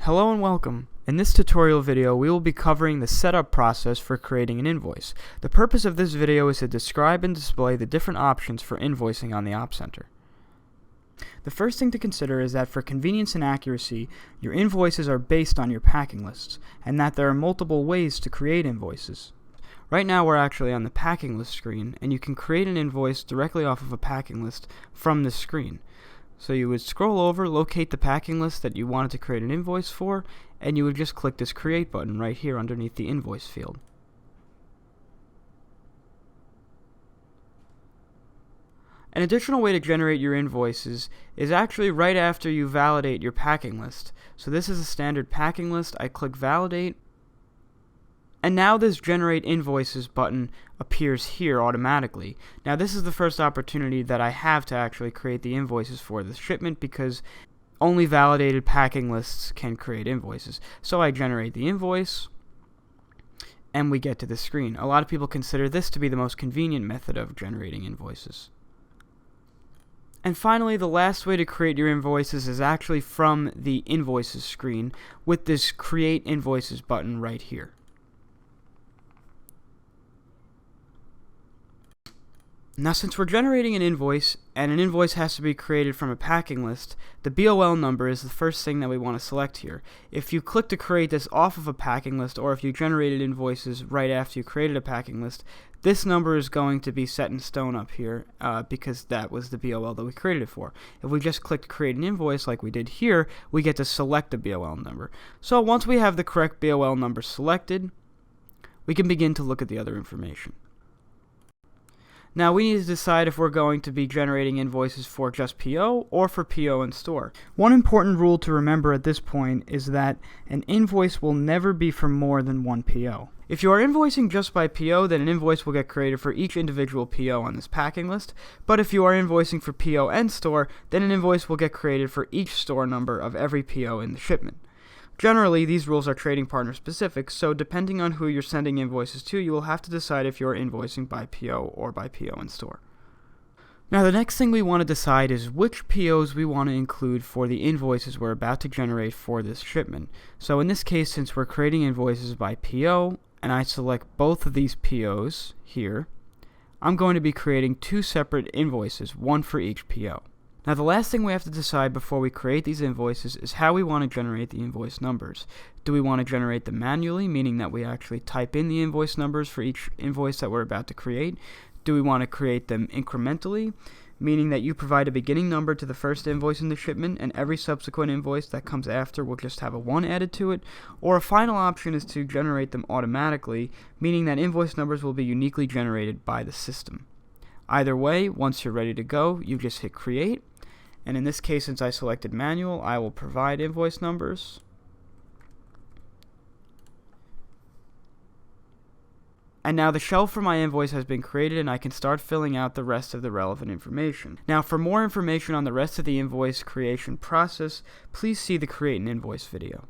Hello and welcome. In this tutorial video, we will be covering the setup process for creating an invoice. The purpose of this video is to describe and display the different options for invoicing on the OptCenter. The first thing to consider is that for convenience and accuracy, your invoices are based on your packing lists, and that there are multiple ways to create invoices. Right now we're actually on the packing list screen, and you can create an invoice directly off of a packing list from this screen. So you would scroll over, locate the packing list that you wanted to create an invoice for, and you would just click this Create button right here underneath the Invoice field. An additional way to generate your invoices is actually right after you validate your packing list. So this is a standard packing list. I click Validate, and now this Generate Invoices button appears here automatically. Now this is the first opportunity that I have to actually create the invoices for this shipment, because only validated packing lists can create invoices. So I generate the invoice, and we get to the screen. A lot of people consider this to be the most convenient method of generating invoices. And finally, the last way to create your invoices is actually from the Invoices screen with this Create Invoices button right here. Now, since we're generating an invoice, and an invoice has to be created from a packing list, the BOL number is the first thing that we want to select here. If you click to create this off of a packing list, or if you generated invoices right after you created a packing list, this number is going to be set in stone up here because that was the BOL that we created it for. If we just click to create an invoice like we did here, we get to select the BOL number. So once we have the correct BOL number selected, we can begin to look at the other information. Now we need to decide if we're going to be generating invoices for just PO or for PO and store. One important rule to remember at this point is that an invoice will never be for more than one PO. If you are invoicing just by PO, then an invoice will get created for each individual PO on this packing list. But if you are invoicing for PO and store, then an invoice will get created for each store number of every PO in the shipment. Generally, these rules are trading partner specific, so depending on who you're sending invoices to, you will have to decide if you're invoicing by PO or by PO and store. Now, the next thing we want to decide is which POs we want to include for the invoices we're about to generate for this shipment. So in this case, since we're creating invoices by PO, and I select both of these POs here, I'm going to be creating two separate invoices, one for each PO. Now, the last thing we have to decide before we create these invoices is how we want to generate the invoice numbers. Do we want to generate them manually, meaning that we actually type in the invoice numbers for each invoice that we're about to create? Do we want to create them incrementally, meaning that you provide a beginning number to the first invoice in the shipment, and every subsequent invoice that comes after will just have a 1 added to it? Or a final option is to generate them automatically, meaning that invoice numbers will be uniquely generated by the system. Either way, once you're ready to go, you just hit Create. And in this case, since I selected manual, I will provide invoice numbers. And now the shell for my invoice has been created, and I can start filling out the rest of the relevant information. Now, for more information on the rest of the invoice creation process, please see the Create an Invoice video.